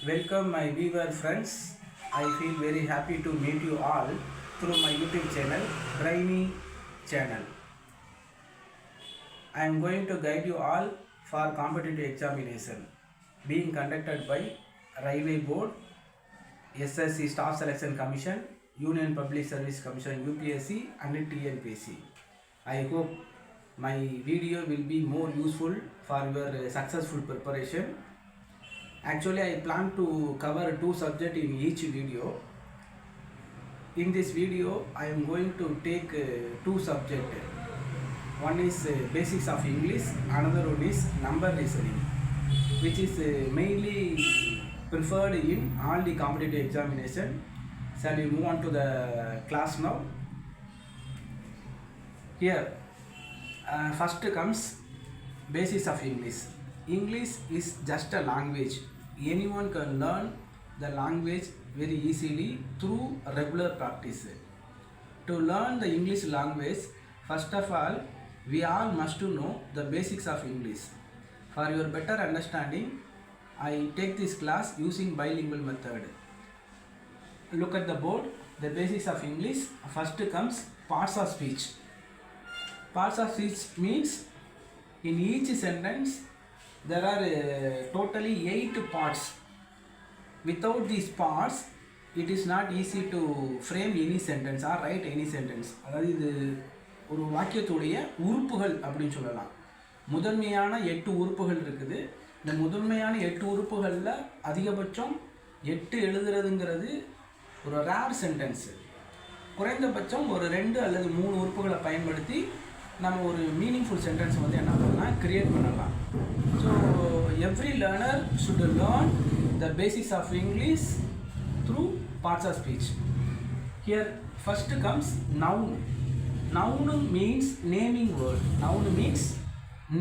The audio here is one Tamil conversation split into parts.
Welcome my viewer friends. I feel very happy to meet you all through my YouTube channel, Brainy channel. I am going to guide you all for competitive examination being conducted by Railway Board, SSC Staff Selection Commission, Union Public Service Commission UPSC and TNPSC. I hope my video will be more useful for your successful preparation. Actually, I plan to cover 2 subjects in each video. In this video, I am going to take 2 subjects. One is basics of English, another one is number reasoning, which is mainly preferred in all the competitive examination. Shall we move on to the class now? Here, first comes basics of English. English is just a language. Anyone can learn the language very easily through regular practice. To learn the English language, first of all, we all must to know the basics of English. For your better understanding, I take this class using bilingual method. Look at the board, the basics of English. First comes parts of speech. Parts of speech means in each sentence there are totally 8 parts. Without these parts, it is not easy to frame any sentence or write any sentence. அதாவது இது ஒரு வாக்கியத்துடைய உறுப்புகள் அப்படின்னு சொல்லலாம். முதன்மையான 8 உறுப்புகள் இருக்குது. இந்த முதன்மையான 8 உறுப்புகளில் அதிகபட்சம் 8 எழுதுறதுங்கிறது ஒரு ரேர் சென்டென்ஸ். குறைந்தபட்சம் ஒரு 2 அல்லது 3 உறுப்புகளை பயன்படுத்தி நம்ம ஒரு மீனிங்ஃபுல் சென்டென்ஸ் வந்து என்ன பண்ணலாம், கிரியேட் பண்ணலாம். So every learner should learn the basics of English through parts of speech. Here first comes noun. Noun means naming word. Noun means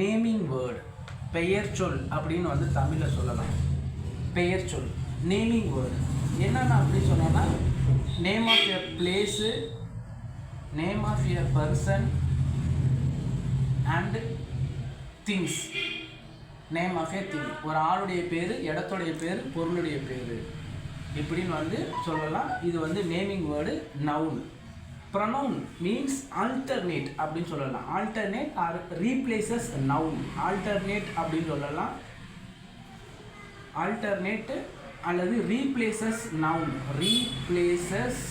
naming word. பெயர் சொல் அப்படின்னு வந்து தமிழில் சொல்லலாம். பெயர் சொல், நேமிங் வேர்டு. என்னென்ன அப்படி சொன்னோன்னா, name of a place, name of a person and things. Name of a thing, ஒரு ஆளுடைய பேர், இடத்துடைய பேர், பொருளுடைய பேர், இப்படின்னு வந்து சொல்லலாம். இது வந்து naming word noun. Pronoun means alternate அப்படின்னு சொல்லலாம். Alternate or replaces noun. Alternate அப்படின்னு சொல்லலாம். ஆல்டர்னேட் அல்லது replaces noun. Replaces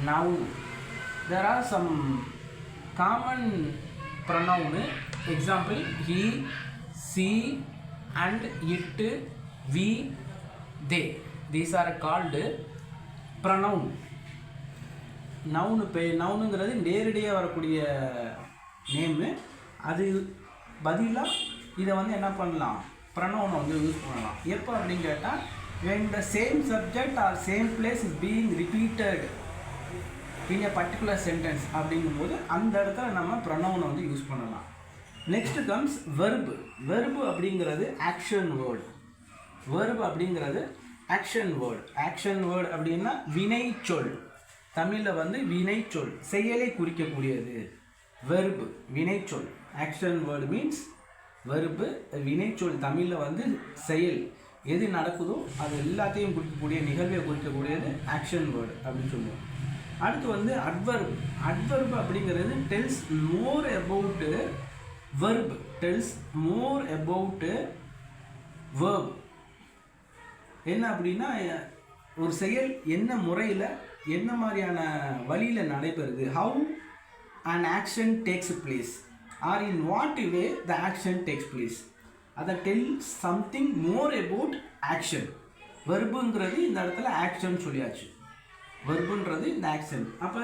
noun. there are some common pronoun. Example, he, she and it, we, they. These are called pronoun. நவுனுங்கிறது நேரடியாக வரக்கூடிய நேமு. அது பதிலாக இதை வந்து என்ன பண்ணலாம், ப்ரொனவுனை வந்து யூஸ் பண்ணலாம். எப்போ அப்படின்னு கேட்டால், when the same subject or same place is being repeated in a particular sentence அப்படிங்கும்போது அந்த இடத்துல நம்ம ப்ரொனவுனை வந்து யூஸ் பண்ணலாம். Next comes verb. வெர்பு அப்படிங்கிறது ஆக்ஷன் வேர்டு. வெர்பு அப்படிங்கிறது ஆக்ஷன் வேர்டு. ஆக்ஷன் வேர்டு அப்படின்னா வினை சொல். தமிழில் வந்து வினை சொல், செயலை குறிக்கக்கூடியது வெர்பு, வினை சொல். ஆக்ஷன் வேர்டு மீன்ஸ் வெர்பு, வினை சொல். தமிழில் வந்து செயல், எது நடக்குதோ அது எல்லாத்தையும் குறிக்கக்கூடிய, நிகழ்வை குறிக்கக்கூடியது ஆக்ஷன் வேர்டு அப்படின்னு சொல்லுவோம். அடுத்து வந்து அட்வர்ப். அட்வர்ப் அப்படிங்கிறது tells more about verb. Tells more about verb. என்ன அப்படின்னா, ஒரு செயல் என்ன முறையில், என்ன மாதிரியான வழியில் நடைபெறுது. How an action takes place or in what way the action takes place. அதை tells something more about action. வெர்புங்கிறது இந்த இடத்துல ஆக்ஷன் சொல்லியாச்சு. வெர்புன்றது இந்த ஆக்ஷன். அப்போ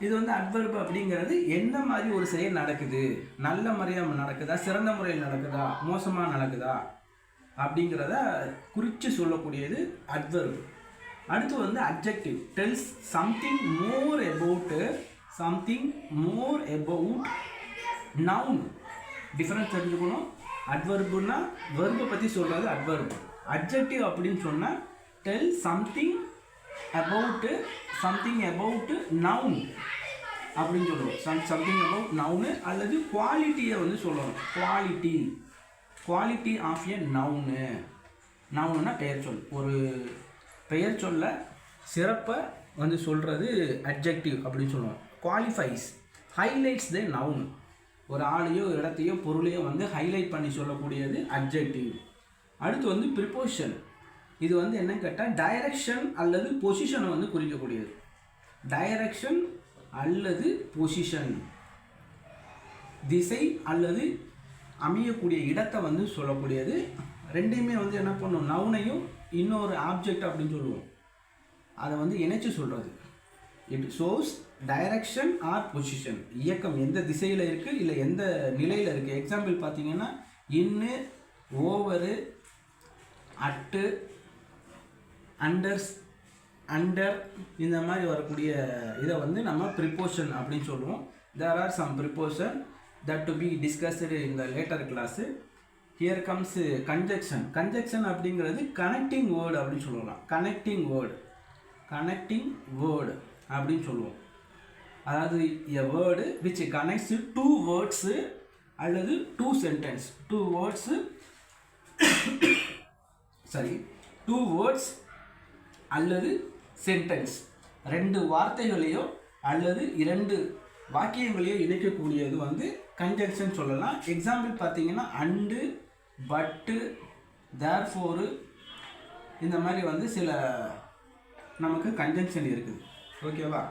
இது வந்து அட்வர்பு அப்படிங்கிறது என்ன மாதிரி ஒரு செயல் நடக்குது, நல்ல முறையாக நடக்குதா, சிறந்த முறையில் நடக்குதா, மோசமாக நடக்குதா அப்படிங்கிறத குறித்து சொல்லக்கூடியது அட்வர்பு. அடுத்து வந்து adjective. Tells something more about, something more about noun. Difference தெரிஞ்சுக்கணும். அட்வர்புன்னா வெர்பை பற்றி சொல்கிறது அட்வர்பு. அட்ஜெக்டிவ் அப்படின்னு சொன்னால் tell something about, something about noun அப்படின்னு சொல்லுவோம். சம்திங் அபவுட் நவுனு அல்லது குவாலிட்டியை வந்து சொல்லணும். Quality, quality of a noun. நவுன்னா பெயர் சொல். ஒரு பெயர் சொல்ல சிறப்பை வந்து சொல்கிறது அட்ஜெக்டிவ் அப்படின்னு சொல்லுவோம். குவாலிஃபைஸ் ஹைலைட்ஸ் த நவுன். ஒரு ஆளையோ இடத்தையோ பொருளையோ வந்து ஹைலைட் பண்ணி சொல்லக்கூடியது அட்ஜெக்டிவ். அடுத்து வந்து ப்ரிப்போசிஷன். இது வந்து என்னன்னு கேட்டால் டைரக்ஷன் அல்லது பொசிஷனை வந்து குறிக்கக்கூடியது. டைரக்ஷன் அல்லது பொசிஷன், திசை அல்லது அமையக்கூடிய இடத்தை வந்து சொல்லக்கூடியது. ரெண்டையுமே வந்து என்ன பண்ணும், நவுனையும் இன்னொரு ஆப்ஜெக்ட் அப்படின்னு சொல்லுவோம். அதை வந்து இணைச்சு சொல்கிறது. It shows direction or position. இயக்கம் எந்த திசையில் இருக்குது, இல்லை எந்த நிலையில் இருக்குது. எக்ஸாம்பிள் பார்த்தீங்கன்னா இன்னு, ஓவரு, அட்டு, அண்டர்ஸ், அண்டர், இந்த மாதிரி வரக்கூடிய இதை வந்து நம்ம ப்ரிப்போஷன் அப்படின்னு சொல்லுவோம். There are some preposition that to be discussed in the later class. Here comes conjunction. Conjunction அப்படிங்கிறது கனெக்டிங் வேர்டு அப்படின்னு சொல்லலாம். கனெக்டிங் வேர்டு அப்படின்னு சொல்லுவோம். அதாவது a word which connects two words அல்லது two sentence. two words அல்லது சென்டென்ஸ். ரெண்டு வார்த்தைகளையோ அல்லது இரண்டு வாக்கியங்களையோ இணைக்கக்கூடியது வந்து கன்ஜங்ஷன் சொல்லலாம். எக்ஸாம்பிள் பார்த்தீங்கன்னா அண்டு, பட்டு, தேர்ஃபோரு, இந்த மாதிரி வந்து சில நமக்கு கன்ஜங்ஷன் இருக்குது. ஓகேவா?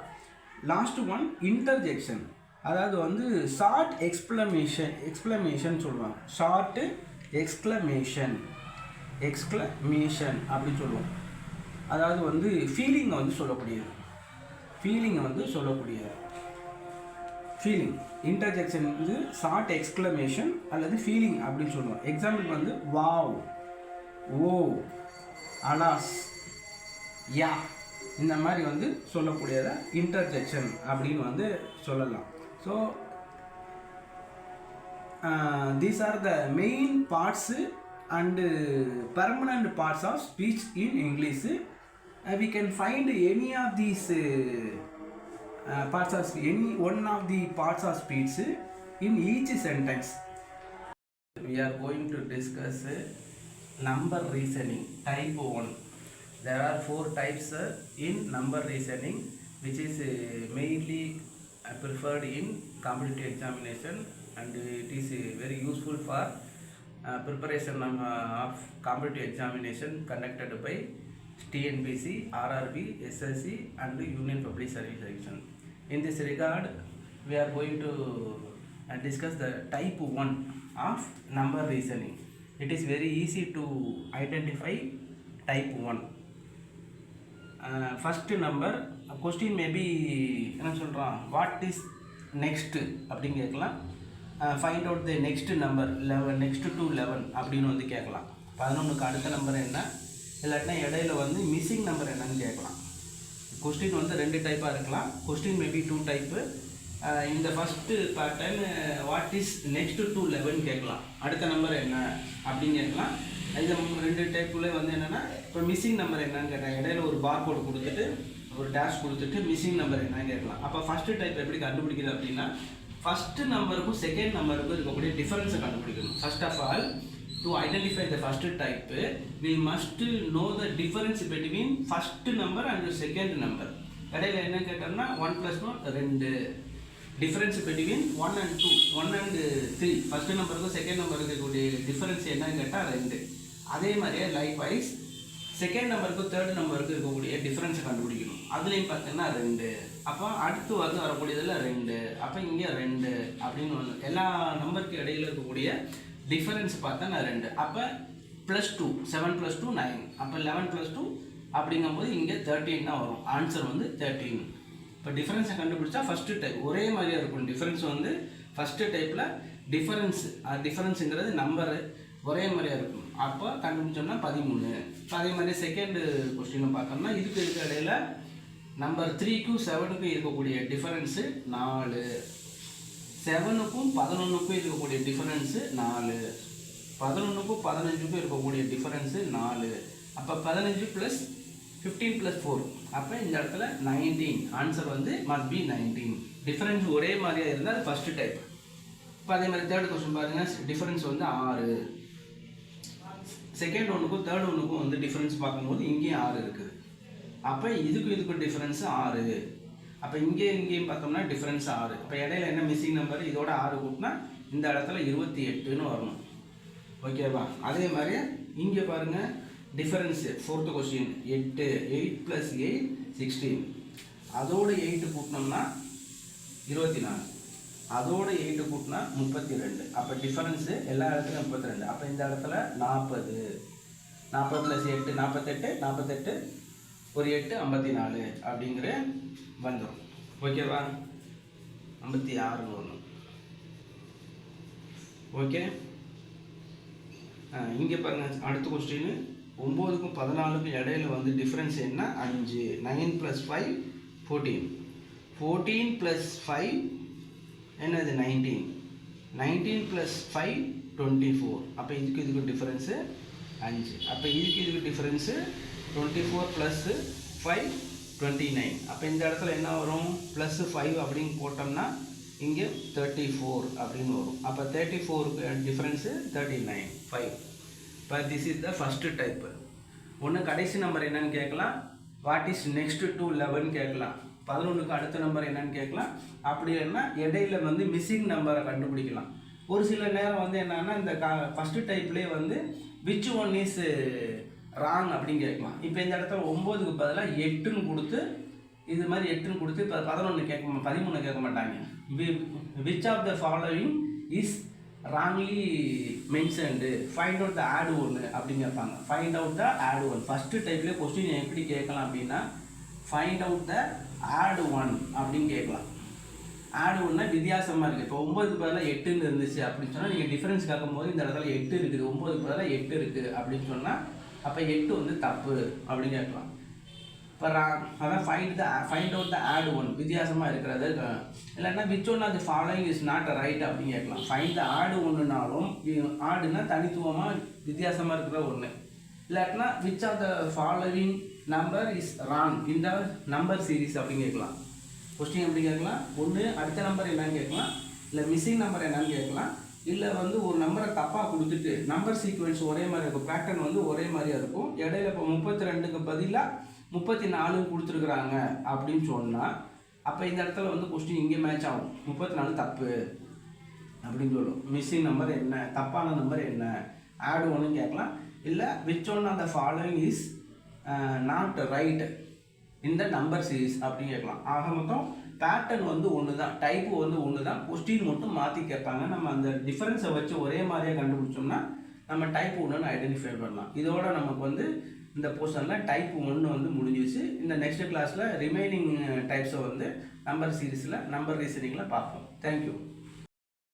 Last one interjection. அதாவது வந்து ஷார்ட் எக்ஸ்க்ளமேஷன் சொல்லுவாங்க. ஷார்ட்டு எக்ஸ்க்ளமேஷன் அப்படின்னு சொல்லுவோம். அதாவது வந்து ஃபீலிங்கை வந்து சொல்லக்கூடியது. ஃபீலிங் இன்டர்ஜெக்ஷன் வந்து ஷார்ட் எக்ஸ்க்ளமேஷன் அல்லது ஃபீலிங் அப்படின்னு சொல்லுவோம். எக்ஸாம்பிள் வந்து வாவ், ஓ, அலாஸ், யா, இந்த மாதிரி வந்து சொல்லக்கூடியதை இன்டர்ஜெக்ஷன் அப்படின்னு வந்து சொல்லலாம். So these are the main parts and permanent parts of speech in English. we can find any of these parts of any one of the parts of speech in each sentence. We are going to discuss number reasoning type 1. There are 4 types in number reasoning, which is mainly preferred in competitive examination, and it is very useful for preparation of competitive examination conducted by TNPSC, RRB, SSC and Union Public Service Commission. In this regard, we are going to discuss the type 1 of number reasoning. It is very easy to identify type 1. First number question may be என்ன சொல்கிறோம், what is next அப்படின்னு கேட்கலாம். find out the next number 11, next to 11 அப்படின்னு வந்து கேட்கலாம். 11க்கு அடுத்த நம்பர் என்ன, இல்லாட்டினா இடையில வந்து மிஸ்ஸிங் நம்பர் என்னன்னு கேட்கலாம். கொஸ்டின் வந்து 2 டைப்பாக இருக்கலாம். Question maybe 2 type. இந்த first pattern what is next to 11 கேட்கலாம். அடுத்த நம்பர் என்ன அப்படின்னு கேட்கலாம். இந்த 2 டைப்புல வந்து என்னென்னா, இப்போ மிஸ்ஸிங் நம்பர் என்னன்னு கேட்டால் இடையில ஒரு பார் கோடு கொடுத்துட்டு ஒரு டேஷ் கொடுத்துட்டு மிஸ்ஸிங் நம்பர் என்னன்னு கேட்கலாம். அப்போ ஃபஸ்ட்டு டைப் எப்படி கண்டுபிடிக்கிறது அப்படின்னா, ஃபஸ்ட்டு நம்பருக்கும் செகண்ட் நம்பருக்கும் இருக்கக்கூடிய டிஃபரன்ஸை கண்டுபிடிக்கணும். First of all, to identify the first type, we must know the difference between first number and the second number. இடையில என்ன கேட்டோம்னா 1 + 1 2. Difference between 1 and 2, 1 and 3. First நம்பருக்கும் செகண்ட் நம்பருக்கு இருக்கக்கூடிய டிஃபரன்ஸ் என்னன்னு கேட்டால் 2. அதே மாதிரியே லைக்வைஸ் செகண்ட் நம்பருக்கும் தேர்ட் நம்பருக்கு இருக்கக்கூடிய டிஃபரன்ஸை கண்டுபிடிக்கணும். அதுலேயும் பார்த்தீங்கன்னா 2. அப்போ அடுத்து வந்து வரக்கூடியதில் 2. அப்போ இங்கே 2 அப்படின்னு ஒன்று. எல்லா நம்பருக்கு இடையில இருக்கக்கூடிய டிஃபரன்ஸ் பார்த்தா நான் 2. அப்போ +2, 7 + 2 9. அப்போ 11 + 2 அப்படிங்கும்போது இங்கே 13 தான் வரும். ஆன்சர் வந்து 13. இப்போ டிஃபரன்ஸை கண்டுபிடிச்சா ஃபஸ்ட்டு டைப் ஒரே மாதிரியாக இருக்கும். டிஃபரன்ஸ் வந்து ஃபஸ்ட்டு டைப்பில் டிஃபரன்ஸுங்கிறது நம்பரு ஒரே மாதிரியாக இருக்கும். அப்போ கண்டுபிடிச்சோம்னா 13. அதே மாதிரி செகண்டு கொஸ்டினை பார்த்தோம்னா இதுக்கு இருக்க இடையில நம்பர் 3க்கும் 7க்கும் இருக்கக்கூடிய டிஃபரன்ஸு 4. 7க்கும் 11க்கும் இருக்கக்கூடிய டிஃபரன்ஸு 4. 11க்கும் 15க்கும் இருக்கக்கூடிய டிஃபரன்ஸு 4. அப்போ 15 + 15 + 4. அப்போ இந்த இடத்துல 19. ஆன்சர் வந்து மஸ்ட் பி 19. டிஃபரன்ஸ் ஒரே மாதிரியாக இருந்தால் அது ஃபஸ்ட்டு டைப். இப்போ அதே மாதிரி தேர்ட் கொஸ்டின் பாருங்கள். டிஃபரன்ஸ் வந்து 6. செகண்ட் ஒன்றுக்கும் தேர்ட் ஒன்றுக்கும் வந்து டிஃப்ரென்ஸ் பார்க்கும்போது இங்கேயும் 6 இருக்குது. அப்போ இதுக்கும் டிஃப்ரென்ஸு 6. அப்போ இங்கேயும் பார்த்தோம்னா டிஃப்ரென்ஸ் 6. அப்போ இடையில என்ன மிஸ்ஸிங் நம்பர், இதோட 6 கூட்டினா இந்த இடத்துல 28ன்னு வரணும். ஓகேவா? அதே மாதிரி இங்கே பாருங்கள் டிஃபரன்ஸு 4th கொஸ்டின் 8 + 8 16. அதோட 8 கூட்டினோம்னா 24. அதோட 8 கூட்டினா 32. அப்போ டிஃபரன்ஸு எல்லா இடத்துலையும் 32. அப்போ இந்த இடத்துல 40. 40 + 8 48. 48 ஒரு 8 54 அப்படிங்கிற வந்துடும். ஓகேவா? 56 வரணும். ஓகே. இங்கே பாருங்கள் அடுத்த கொஸ்டின் 9க்கும் 14க்கும் இடையில வந்து டிஃப்ரென்ஸ் என்ன 5. 9 + 5 14. 14 + 5 என்னது 19. 19 + 5 24. அப்போ இதுக்கு டிஃப்ரென்ஸு 5. அப்போ இதுக்கு டிஃப்ரென்ஸு 24 + 5 29. அப்போ இந்த இடத்துல என்ன வரும் +5 அப்படின்னு போட்டோம்னா இங்கே 34 அப்படின்னு வரும். அப்போ 34க்கு டிஃப்ரென்ஸு 39 5. இப்போ this is the first type. ஒன்று கடைசி நம்பர் என்னன்னு கேட்கலாம், வாட் இஸ் நெக்ஸ்ட் டு 11 கேட்கலாம், 11க்கு அடுத்த நம்பர் என்னன்னு கேட்கலாம். அப்படி இல்லைன்னா இடையில வந்து மிஸ்ஸிங் நம்பரை கண்டுபிடிக்கலாம். ஒரு சில நேரம் வந்து என்னன்னா இந்த ஃபஸ்ட்டு டைப்லேயே வந்து விச் ஒன் இஸ் ராங் அப்படின்னு கேட்கலாம். இப்போ இந்த இடத்துல 9க்கு பதிலாக 8ன்னு கொடுத்து இது மாதிரி 8ன்னு கொடுத்து இப்போ 13 கேட்க மாட்டாங்க. Which of the following is wrongly mentioned, find out the odd ஒன்று அப்படின்னு கேட்பாங்க. Find out the odd one first டைப்லேயே கொஸ்டின் எப்படி கேட்கலாம் அப்படின்னா find out the odd one அப்படின்னு கேட்கலாம். ஆட் ஒன்னா வித்தியாசமாக இருக்குது. இப்போ 9க்கு பதிலாக 8ன்னு இருந்துச்சு அப்படின்னு சொன்னால் நீங்கள் டிஃப்ரென்ஸ் கேட்கும்போது இந்த இடத்துல 8 இருக்குது, 9க்கு பதிலாக 8 இருக்குது அப்படின்னு சொன்னால் அப்போ 8 வந்து தப்பு அப்படின்னு கேட்கலாம். இப்போ அதான் find out the odd one வித்தியாசமாக இருக்கிறது. இல்லைன்னா which one of the following is not right அப்படின்னு கேட்கலாம். ஃபைண்ட் த ஆடு ஒன்றுனாலும் ஆடுனா தனித்துவமாக வித்தியாசமாக இருக்கிற ஒன்று. இல்லாட்டினா which of the following number is wrong இந்த நம்பர் சீரீஸ் அப்படின்னு கேட்கலாம். கொஸ்டின் எப்படி கேட்கலாம், ஒன்று அடுத்த நம்பர் என்னன்னு கேட்கலாம், இல்லை மிஸ்ஸிங் நம்பர் என்னன்னு கேட்கலாம், இல்லை வந்து ஒரு நம்பரை தப்பாக கொடுத்துட்டு நம்பர் சீக்வன்ஸ் ஒரே மாதிரி இருக்கும், பேட்டர்ன் வந்து ஒரே மாதிரியாக இருக்கும். இடையில இப்போ 32க்கு பதிலாக 34 கொடுத்துருக்குறாங்க அப்படின்னு சொன்னால் அப்போ இந்த இடத்துல வந்து கொஸ்டின் இங்கே மேட்ச் ஆகும். 34 தப்பு அப்படின்னு சொல்லும். மிஸ்ஸிங் நம்பர் என்ன, தப்பான நம்பர் என்ன, ஆட் ஒன்று கேட்கலாம். இல்லை which one of the following is not right இந்த நம்பர் சீரீஸ் அப்படின்னு கேட்கலாம். ஆக மொத்தம் பேட்டர்ன் வந்து ஒன்று தான், டைப்பு வந்து ஒன்று தான், கொஸ்டின் மட்டும் மாற்றி கேட்பாங்க. நம்ம அந்த டிஃப்ரென்ஸை வச்சு ஒரே மாதிரியாக கண்டுபிடிச்சோம்னா நம்ம டைப் ஒன்றுன்னு ஐடென்டிஃபை பண்ணலாம். இதோட நமக்கு வந்து இந்த போர்ஷனில் டைப் 1 வந்து முடிஞ்சிச்சு. இந்த நெக்ஸ்ட் கிளாஸில் ரிமைனிங் டைப்ஸை வந்து நம்பர் சீரீஸில் நம்பர் ரீசனிங்கில் பார்ப்போம். தேங்க்யூ.